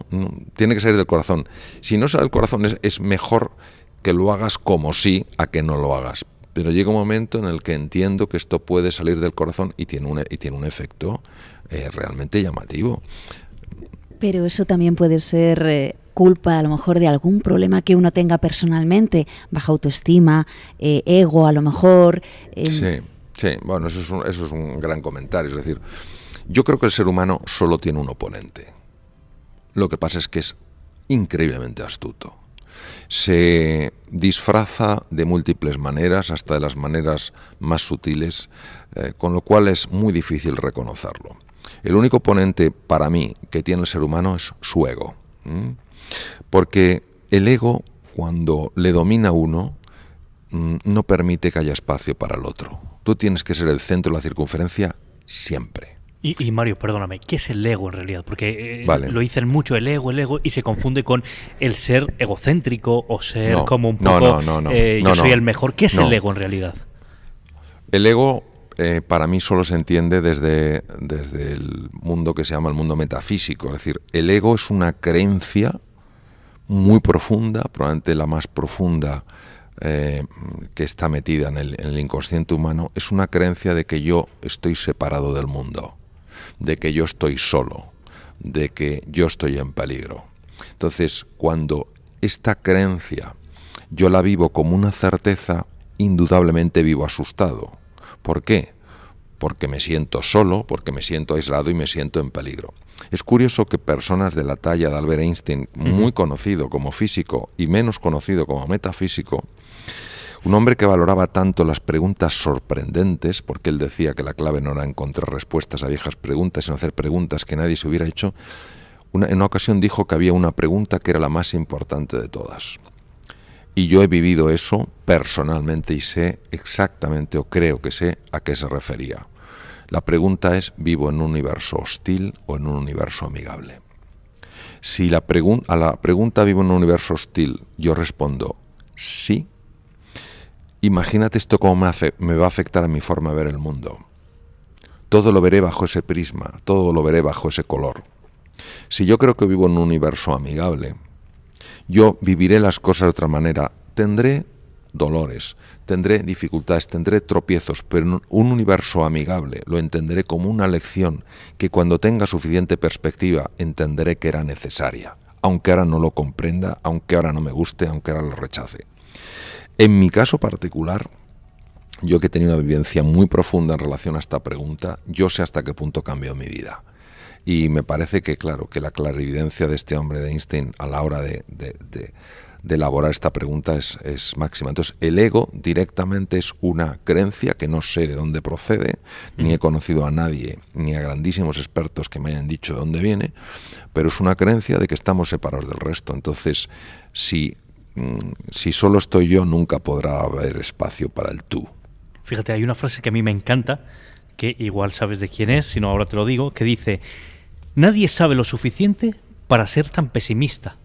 tiene que salir del corazón. Si no sale del corazón es mejor que lo hagas como sí a que no lo hagas. Pero llega un momento en el que entiendo que esto puede salir del corazón y tiene un efecto realmente llamativo. Pero eso también puede ser culpa a lo mejor de algún problema que uno tenga personalmente, baja autoestima, ego a lo mejor. Sí, bueno, eso es un gran comentario. Es decir, yo creo que el ser humano solo tiene un oponente. Lo que pasa es que es increíblemente astuto. Se disfraza de múltiples maneras, hasta de las maneras más sutiles, con lo cual es muy difícil reconocerlo. El único oponente para mí que tiene el ser humano es su ego. Porque el ego, cuando le domina a uno, no permite que haya espacio para el otro. Tú tienes que ser el centro de la circunferencia siempre. Y Mario, perdóname, ¿qué es el ego en realidad? Porque vale. Lo dicen mucho, el ego, y se confunde con el ser egocéntrico o ser como un poco... yo soy el mejor. ¿Qué es el ego en realidad? El ego, para mí, solo se entiende desde el mundo que se llama el mundo metafísico. Es decir, el ego es una creencia muy profunda, probablemente la más profunda que está metida en el inconsciente humano. Es una creencia de que yo estoy separado del mundo, de que yo estoy solo, de que yo estoy en peligro. Entonces, cuando esta creencia yo la vivo como una certeza, indudablemente vivo asustado. ¿Por qué? Porque me siento solo, porque me siento aislado y me siento en peligro. Es curioso que personas de la talla de Albert Einstein, muy conocido como físico y menos conocido como metafísico, un hombre que valoraba tanto las preguntas sorprendentes, porque él decía que la clave no era encontrar respuestas a viejas preguntas, sino hacer preguntas que nadie se hubiera hecho, en una ocasión dijo que había una pregunta que era la más importante de todas. Y yo he vivido eso personalmente y sé exactamente, o creo que sé, a qué se refería. La pregunta es, ¿vivo en un universo hostil o en un universo amigable? Si a la pregunta ¿vivo en un universo hostil? Yo respondo sí. Imagínate esto cómo me va a afectar a mi forma de ver el mundo. Todo lo veré bajo ese prisma, todo lo veré bajo ese color. Si yo creo que vivo en un universo amigable, yo viviré las cosas de otra manera. Tendré dolores, tendré dificultades, tendré tropiezos, pero en un universo amigable lo entenderé como una lección que cuando tenga suficiente perspectiva entenderé que era necesaria, aunque ahora no lo comprenda, aunque ahora no me guste, aunque ahora lo rechace. En mi caso particular, yo que he tenido una vivencia muy profunda en relación a esta pregunta, yo sé hasta qué punto cambió mi vida. Y me parece que, claro, que la clarividencia de este hombre de Einstein a la hora de elaborar esta pregunta es máxima. Entonces, el ego directamente es una creencia que no sé de dónde procede, ni he conocido a nadie, ni a grandísimos expertos que me hayan dicho de dónde viene, pero es una creencia de que estamos separados del resto. Entonces, si solo estoy yo, nunca podrá haber espacio para el tú. Fíjate, hay una frase que a mí me encanta, que igual sabes de quién es, si no ahora te lo digo, que dice: nadie sabe lo suficiente para ser tan pesimista.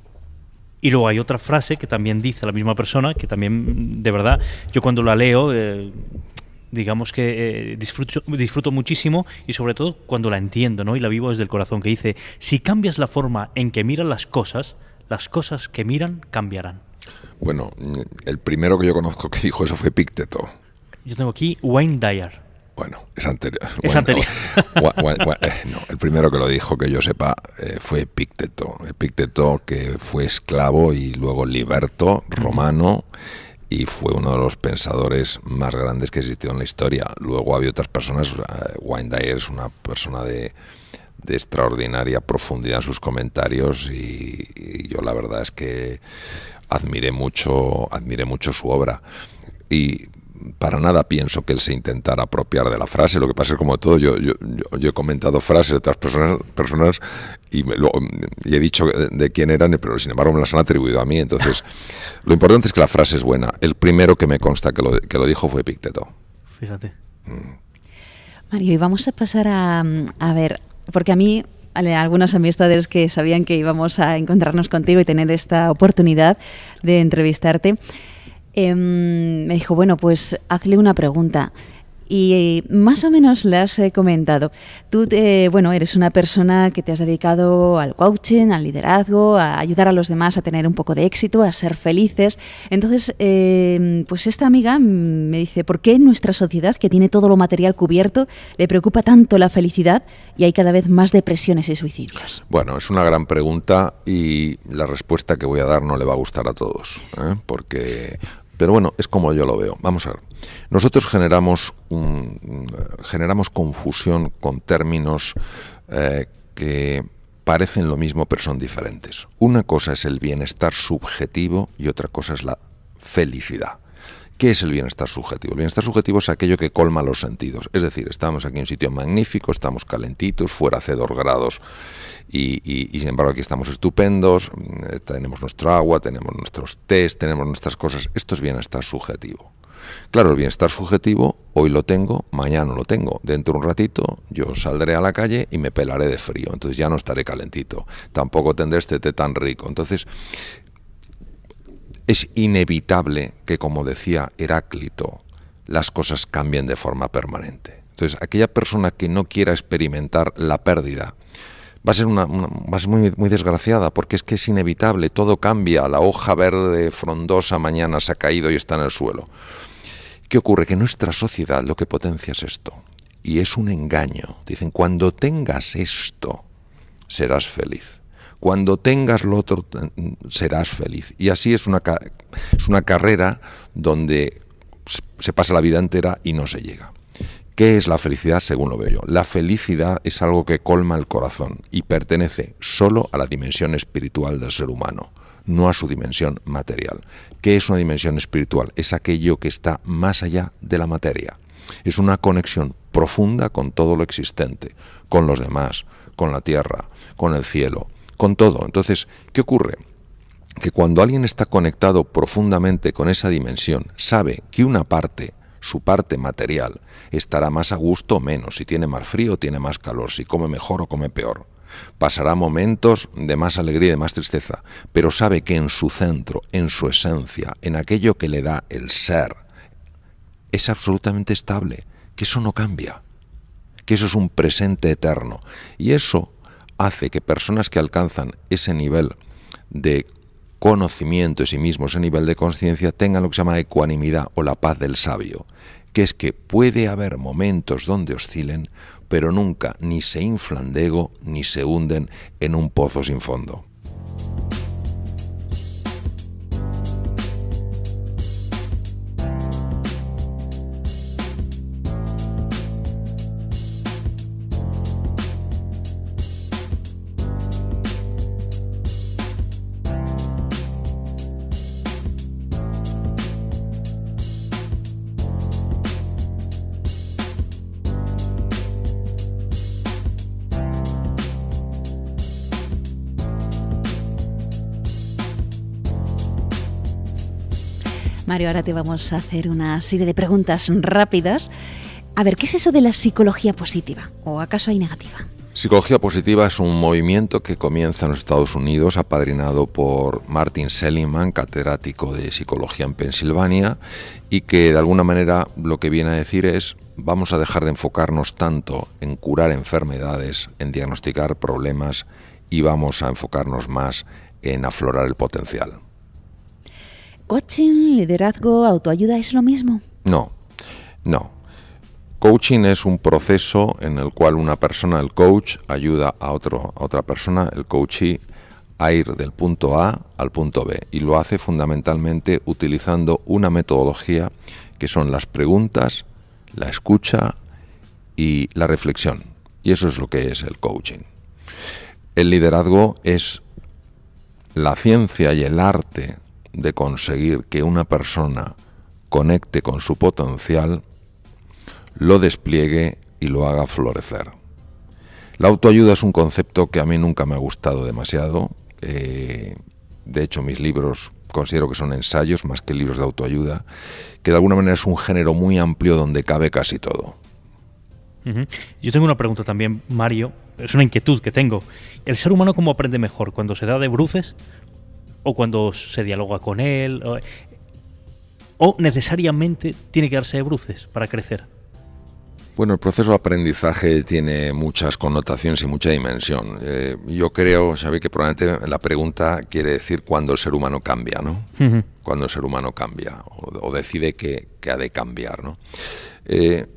Y luego hay otra frase que también dice la misma persona, que también, de verdad, yo cuando la leo, digamos que disfruto muchísimo, y sobre todo cuando la entiendo, ¿no? Y la vivo desde el corazón, que dice: si cambias la forma en que miran las cosas que miran cambiarán. Bueno, el primero que yo conozco que dijo eso fue Epicteto. Yo tengo aquí Wayne Dyer. Bueno, es anterior. Es anterior. No, el primero que lo dijo, que yo sepa, fue Epicteto. Epicteto, que fue esclavo y luego liberto, romano, y fue uno de los pensadores más grandes que existió en la historia. Luego había otras personas. Wayne Dyer es una persona de extraordinaria profundidad en sus comentarios, y yo la verdad es que admiré mucho su obra. Y para nada pienso que él se intentara apropiar de la frase. Lo que pasa es que, como todo, yo he comentado frases de otras personas y he dicho de quién eran, pero sin embargo me las han atribuido a mí. Entonces, lo importante es que la frase es buena. El primero que me consta que lo dijo fue Epicteto. Fíjate. Mario, y vamos a pasar a ver, porque a mí, algunas amistades que sabían que íbamos a encontrarnos contigo y tener esta oportunidad de entrevistarte, me dijo, bueno, pues hazle una pregunta. Y más o menos le has comentado. Tú, eres una persona que te has dedicado al coaching, al liderazgo, a ayudar a los demás a tener un poco de éxito, a ser felices. Entonces, pues esta amiga me dice, ¿por qué en nuestra sociedad, que tiene todo lo material cubierto, le preocupa tanto la felicidad y hay cada vez más depresiones y suicidios? Bueno, es una gran pregunta, y la respuesta que voy a dar no le va a gustar a todos, pero bueno, es como yo lo veo. Vamos a ver. Nosotros generamos confusión con términos que parecen lo mismo pero son diferentes. Una cosa es el bienestar subjetivo y otra cosa es la felicidad. ¿Qué es el bienestar subjetivo? El bienestar subjetivo es aquello que colma los sentidos. Es decir, estamos aquí en un sitio magnífico, estamos calentitos, fuera hace 2 grados y sin embargo aquí estamos estupendos, tenemos nuestro agua, tenemos nuestros tés, tenemos nuestras cosas. Esto es bienestar subjetivo. Claro, el bienestar subjetivo hoy lo tengo, mañana no lo tengo. Dentro de un ratito yo saldré a la calle y me pelaré de frío, entonces ya no estaré calentito. Tampoco tendré este té tan rico. Entonces, es inevitable que, como decía Heráclito, las cosas cambien de forma permanente. Entonces, aquella persona que no quiera experimentar la pérdida va a ser muy, muy desgraciada, porque es que es inevitable, todo cambia, la hoja verde frondosa mañana se ha caído y está en el suelo. ¿Qué ocurre? Que nuestra sociedad lo que potencia es esto, y es un engaño. Dicen, cuando tengas esto, serás feliz. Cuando tengas lo otro, serás feliz. Y así es una carrera donde se pasa la vida entera y no se llega. ¿Qué es la felicidad según lo veo yo? La felicidad es algo que colma el corazón y pertenece solo a la dimensión espiritual del ser humano, no a su dimensión material. ¿Qué es una dimensión espiritual? Es aquello que está más allá de la materia. Es una conexión profunda con todo lo existente, con los demás, con la tierra, con el cielo, con todo. Entonces, ¿qué ocurre? Que cuando alguien está conectado profundamente con esa dimensión, sabe que una parte, su parte material, estará más a gusto o menos, si tiene más frío o tiene más calor, si come mejor o come peor. Pasará momentos de más alegría y de más tristeza, pero sabe que en su centro, en su esencia, en aquello que le da el ser, es absolutamente estable, que eso no cambia, que eso es un presente eterno. Y eso hace que personas que alcanzan ese nivel de conocimiento de sí mismos, ese nivel de conciencia, tengan lo que se llama ecuanimidad o la paz del sabio, que es que puede haber momentos donde oscilen, pero nunca ni se inflan de ego ni se hunden en un pozo sin fondo. Mario, ahora te vamos a hacer una serie de preguntas rápidas. A ver, ¿qué es eso de la psicología positiva? ¿O acaso hay negativa? Psicología positiva es un movimiento que comienza en los Estados Unidos, apadrinado por Martin Seligman, catedrático de psicología en Pensilvania, y que de alguna manera lo que viene a decir es: vamos a dejar de enfocarnos tanto en curar enfermedades, en diagnosticar problemas, y vamos a enfocarnos más en aflorar el potencial. ¿Coaching, liderazgo, autoayuda es lo mismo? No. Coaching es un proceso en el cual una persona, el coach, ayuda a otra persona, el coachee, a ir del punto A al punto B, y lo hace fundamentalmente utilizando una metodología que son las preguntas, la escucha y la reflexión. Y eso es lo que es el coaching. El liderazgo es la ciencia y el arte de conseguir que una persona conecte con su potencial, lo despliegue y lo haga florecer. La autoayuda es un concepto que a mí nunca me ha gustado demasiado. De hecho, mis libros considero que son ensayos más que libros de autoayuda, que de alguna manera es un género muy amplio donde cabe casi todo. Yo tengo una pregunta también, Mario. Es una inquietud que tengo. ¿El ser humano cómo aprende mejor? ¿Cuando se da de bruces? ¿O cuando se dialoga con él? ¿O necesariamente tiene que darse de bruces para crecer? Bueno, el proceso de aprendizaje tiene muchas connotaciones y mucha dimensión. Yo creo, sabéis, que probablemente la pregunta quiere decir cuándo el ser humano cambia, ¿no? Cuando el ser humano cambia o decide que ha de cambiar, ¿no?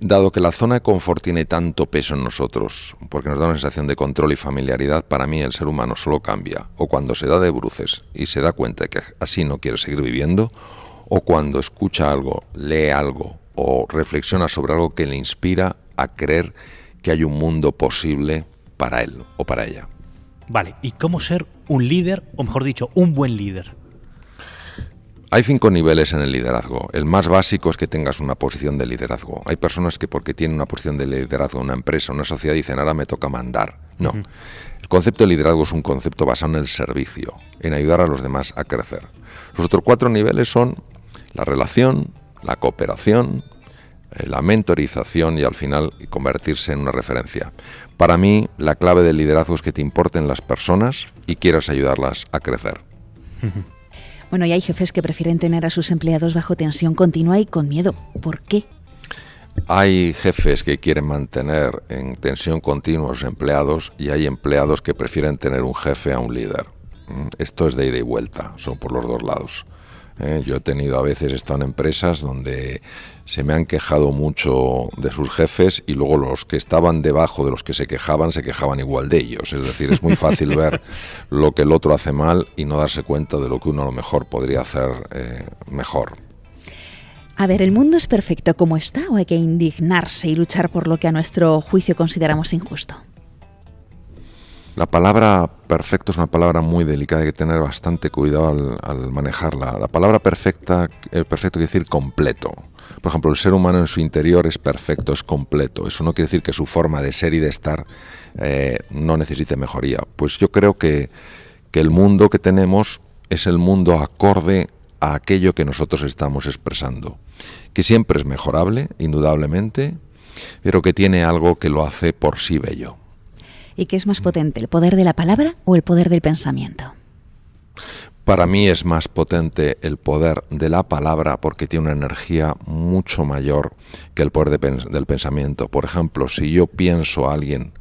Dado que la zona de confort tiene tanto peso en nosotros, porque nos da una sensación de control y familiaridad, para mí el ser humano solo cambia o cuando se da de bruces y se da cuenta de que así no quiere seguir viviendo, o cuando escucha algo, lee algo o reflexiona sobre algo que le inspira a creer que hay un mundo posible para él o para ella. Vale, ¿y cómo ser un líder, o mejor dicho, un buen líder? Hay 5 niveles en el liderazgo. El más básico es que tengas una posición de liderazgo. Hay personas que porque tienen una posición de liderazgo en una empresa, en una sociedad, dicen ahora me toca mandar. No. El concepto de liderazgo es un concepto basado en el servicio, en ayudar a los demás a crecer. Los otros 4 niveles son la relación, la cooperación, la mentorización y al final convertirse en una referencia. Para mí, la clave del liderazgo es que te importen las personas y quieras ayudarlas a crecer. Bueno, y hay jefes que prefieren tener a sus empleados bajo tensión continua y con miedo. ¿Por qué? Hay jefes que quieren mantener en tensión continua a sus empleados y hay empleados que prefieren tener un jefe a un líder. Esto es de ida y vuelta, son por los dos lados. Yo he tenido a veces estado en empresas donde se me han quejado mucho de sus jefes y luego los que estaban debajo de los que se quejaban igual de ellos. Es decir, es muy fácil ver lo que el otro hace mal y no darse cuenta de lo que uno a lo mejor podría hacer mejor. A ver, ¿el mundo es perfecto como está o hay que indignarse y luchar por lo que a nuestro juicio consideramos injusto? La palabra perfecto es una palabra muy delicada, hay que tener bastante cuidado al manejarla. La palabra perfecto quiere decir completo. Por ejemplo, el ser humano en su interior es perfecto, es completo. Eso no quiere decir que su forma de ser y de estar no necesite mejoría. Pues yo creo que el mundo que tenemos es el mundo acorde a aquello que nosotros estamos expresando, que siempre es mejorable, indudablemente, pero que tiene algo que lo hace por sí bello. ¿Y qué es más potente, el poder de la palabra o el poder del pensamiento? Para mí es más potente el poder de la palabra porque tiene una energía mucho mayor que el poder del pensamiento. Por ejemplo, si yo pienso a alguien,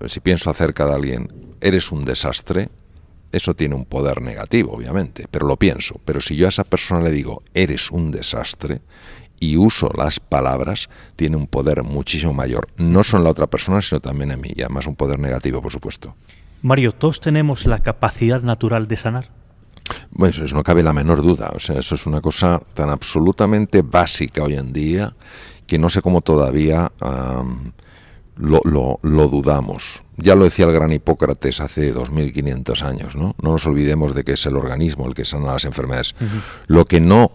si pienso acerca de alguien, eres un desastre, eso tiene un poder negativo, obviamente, pero lo pienso. Pero si yo a esa persona le digo, eres un desastre, y uso las palabras, tiene un poder muchísimo mayor. No solo en la otra persona, sino también en mí. Y además un poder negativo, por supuesto. Mario, ¿todos tenemos la capacidad natural de sanar? Bueno, eso no cabe la menor duda. O sea, eso es una cosa tan absolutamente básica hoy en día que no sé cómo todavía lo dudamos. Ya lo decía el gran Hipócrates hace 2500 años, ¿no? No nos olvidemos de que es el organismo el que sana las enfermedades. Lo que no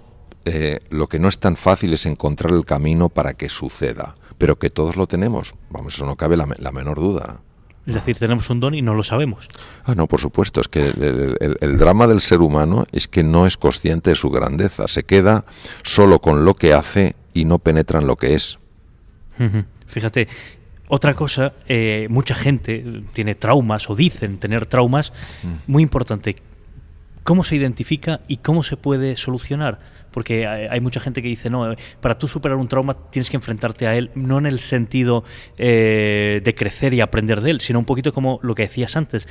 es tan fácil es encontrar el camino para que suceda, pero que todos lo tenemos. Vamos, eso no cabe la menor duda. Es decir, tenemos un don y no lo sabemos. No, por supuesto. Es que el drama del ser humano es que no es consciente de su grandeza. Se queda solo con lo que hace y no penetra en lo que es. Fíjate, otra cosa, mucha gente tiene traumas o dicen tener traumas. Muy importante, ¿cómo se identifica y cómo se puede solucionar? Porque hay mucha gente que dice, no, para tú superar un trauma tienes que enfrentarte a él, no en el sentido de crecer y aprender de él, sino un poquito como lo que decías antes,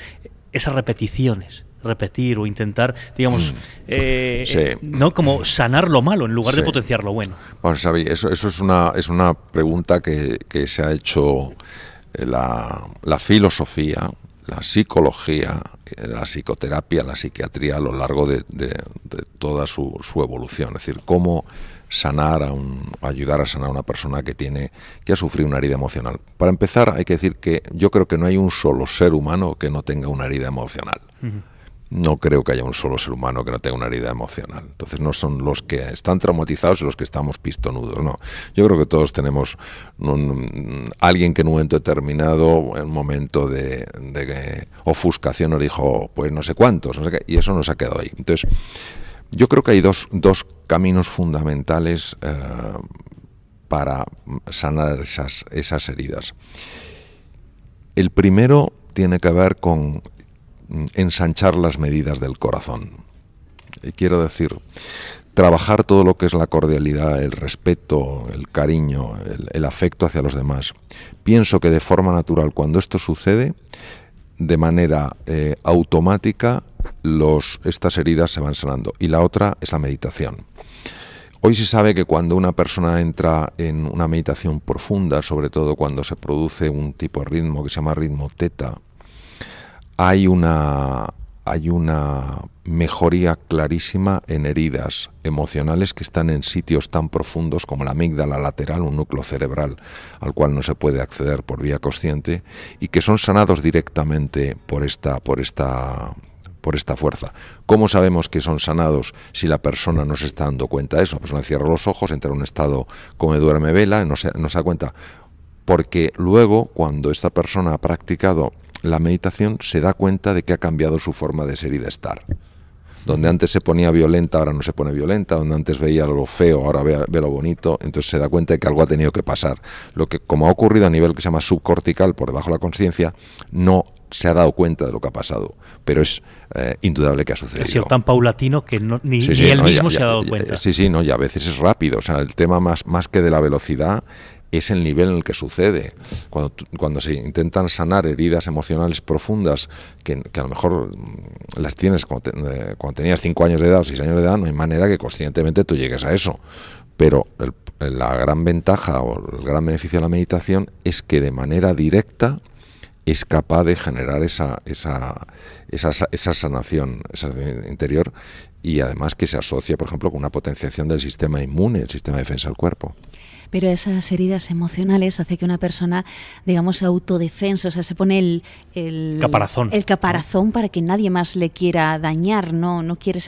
esas repeticiones, repetir o intentar, digamos, ¿no? Como sanar lo malo en lugar de potenciar lo bueno. Bueno, Xavi, eso es una pregunta que se ha hecho la filosofía, la psicología, la psicoterapia, la psiquiatría a lo largo de toda su evolución. Es decir, cómo ayudar a sanar a una persona que ha sufrido una herida emocional. Para empezar, hay que decir que yo creo que no hay un solo ser humano que no tenga una herida emocional. No creo que haya un solo ser humano que no tenga una herida emocional. Entonces no son los que están traumatizados y los que estamos pistonudos, no. Yo creo que todos tenemos alguien que en un momento determinado, en un momento de ofuscación nos dijo, pues no sé cuántos, no sé qué, y eso nos ha quedado ahí. Entonces, yo creo que hay dos caminos fundamentales para sanar esas heridas. El primero tiene que ver con ensanchar las medidas del corazón. Y quiero decir, trabajar todo lo que es la cordialidad, el respeto, el cariño, el afecto hacia los demás. Pienso que de forma natural, cuando esto sucede, de manera automática, estas heridas se van sanando. Y la otra es la meditación. Hoy se sabe que cuando una persona entra en una meditación profunda, sobre todo cuando se produce un tipo de ritmo que se llama ritmo teta, hay una mejoría clarísima en heridas emocionales que están en sitios tan profundos como la amígdala lateral, un núcleo cerebral al cual no se puede acceder por vía consciente, y que son sanados directamente por esta fuerza. ¿Cómo sabemos que son sanados si la persona no se está dando cuenta de eso? La persona cierra los ojos, entra en un estado como de duerme vela, no se da cuenta. Porque luego, cuando esta persona ha practicado la meditación, se da cuenta de que ha cambiado su forma de ser y de estar. Donde antes se ponía violenta, ahora no se pone violenta. Donde antes veía lo feo, ahora ve lo bonito. Entonces se da cuenta de que algo ha tenido que pasar. Lo que, como ha ocurrido a nivel que se llama subcortical, por debajo de la conciencia, no se ha dado cuenta de lo que ha pasado. Pero es indudable que ha sucedido. Ha sido tan paulatino que ni él mismo se ha dado cuenta. Y a veces es rápido. O sea, el tema más que de la velocidad es el nivel en el que sucede. Cuando se intentan sanar heridas emocionales profundas que a lo mejor las tienes cuando tenías 5 años de edad o 6 años de edad, no hay manera que conscientemente tú llegues a eso. Pero la gran ventaja o el gran beneficio de la meditación es que de manera directa es capaz de generar esa sanación interior, y además que se asocia, por ejemplo, con una potenciación del sistema inmune, el sistema de defensa del cuerpo. Pero esas heridas emocionales hace que una persona, digamos, autodefensa, o sea, se pone el caparazón. El caparazón para que nadie más le quiera dañar, no quiere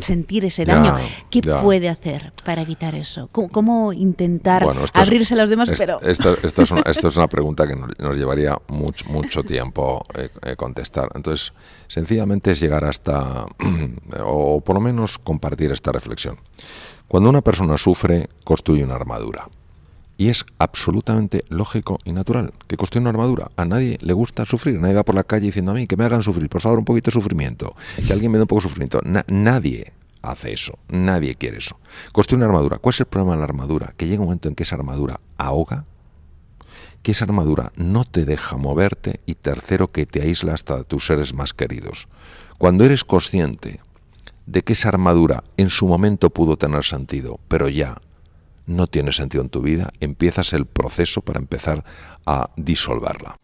sentir ese daño. ¿Qué puede hacer para evitar eso? ¿Cómo intentar abrirse a los demás? Esto es una pregunta que nos llevaría mucho tiempo contestar. Entonces, sencillamente es llegar hasta, o por lo menos compartir esta reflexión. Cuando una persona sufre, construye una armadura. Y es absolutamente lógico y natural que construya una armadura. A nadie le gusta sufrir. Nadie va por la calle diciendo a mí que me hagan sufrir, por favor, un poquito de sufrimiento. Que alguien me dé un poco de sufrimiento. Nadie hace eso. Nadie quiere eso. Construye una armadura. ¿Cuál es el problema de la armadura? Que llega un momento en que esa armadura ahoga, que esa armadura no te deja moverte, y tercero, que te aísla hasta de tus seres más queridos. Cuando eres consciente de que esa armadura en su momento pudo tener sentido, pero ya no tiene sentido en tu vida, empiezas el proceso para empezar a disolverla.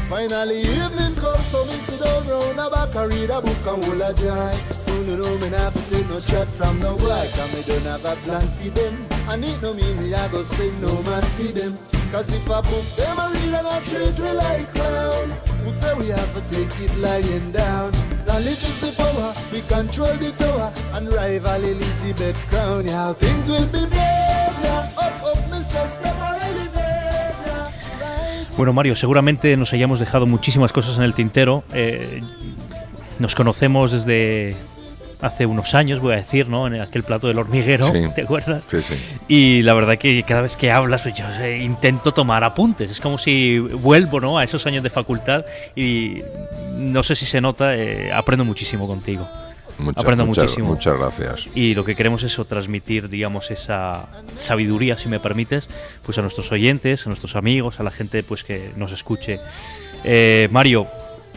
Finally evening comes, so me sit down round the back and read a book and hold a joy. Soon you know me not have to take no chat from no boy, cause me don't have a plan for them. And it no mean me I go sing no man for them. Cause if I book them I read and I treat me like clown. who say we have to take it lying down. Knowledge is the power, we control the tower, and rival Elizabeth crown. Yeah, things will be better. Up, Mr. Stepper Elevator. Bueno, Mario, seguramente nos hayamos dejado muchísimas cosas en el tintero. Nos conocemos desde hace unos años, voy a decir, ¿no? En aquel plato del hormiguero, Sí. ¿te acuerdas? Sí, sí. Y la verdad que cada vez que hablas, pues yo intento tomar apuntes. Es como si vuelvo, ¿no?, a esos años de facultad y no sé si se nota, aprendo muchísimo contigo. Aprendo muchísimo. Muchas gracias. Y lo que queremos es eso, transmitir, digamos, esa sabiduría, si me permites, pues a nuestros oyentes, a nuestros amigos, a la gente pues que nos escuche. Mario,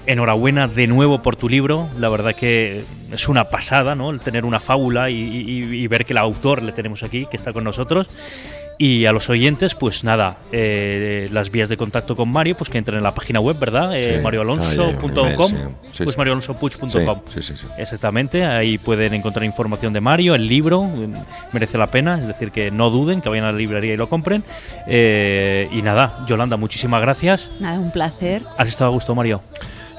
enhorabuena de nuevo por tu libro. La verdad que es una pasada, ¿no?, el tener una fábula y ver que el autor le tenemos aquí, que está con nosotros. Y a los oyentes, pues nada, las vías de contacto con Mario, pues que entren en la página web, ¿verdad? Sí, marioalonso.com, sí. pues marioalonsopuig.com. Sí. Exactamente, ahí pueden encontrar información de Mario, el libro, merece la pena, es decir, que no duden, que vayan a la librería y lo compren. Y nada, Yolanda, muchísimas gracias. Nada, un placer. ¿Has estado a gusto, Mario?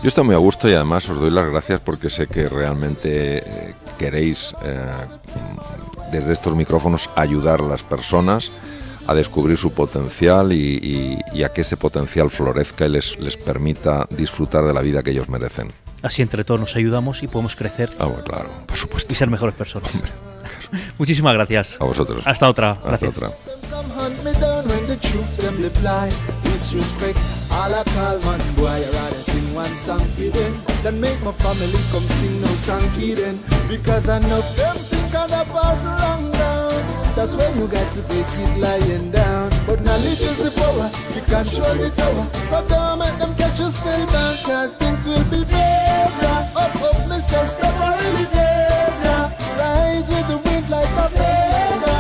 Yo estoy muy a gusto y además os doy las gracias porque sé que realmente queréis desde estos micrófonos ayudar a las personas a descubrir su potencial y a que ese potencial florezca y les permita disfrutar de la vida que ellos merecen. Así entre todos nos ayudamos y podemos crecer Bueno, claro, por supuesto. y ser mejores personas. Muchísimas gracias. A vosotros. Hasta otra. Hasta Gracias. otra. Come hunt me down when the troops them reply. Disrespect all I call man boy. I rather sing one song for them than make my family come sing no song then. Because I know them sing and I pass along down. That's when you got to take it lying down. But knowledge is the power, you control the tower. So don't make them catch you spellbound, cause things will be better. Up, Mr. Stepper Elevator. Rise with the wind like a feather.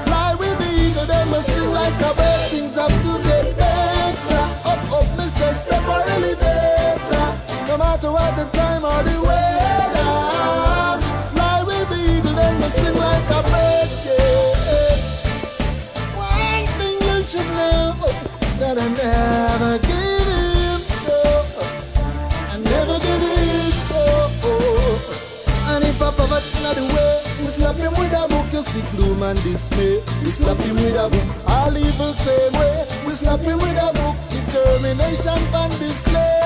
Fly with the eagle, they must sing like a bird. Things have to get better. Up, Mr. Stepper Elevator. No matter what the time or the weather. Fly with the eagle, they must sing like a bird. Yes. One thing you should know is that I never give in. I never give in. And if I pop another way, we slap him with a book, you see gloom and dismay. We slap him with a book, all evil same way. We slap him with a book, determination and display.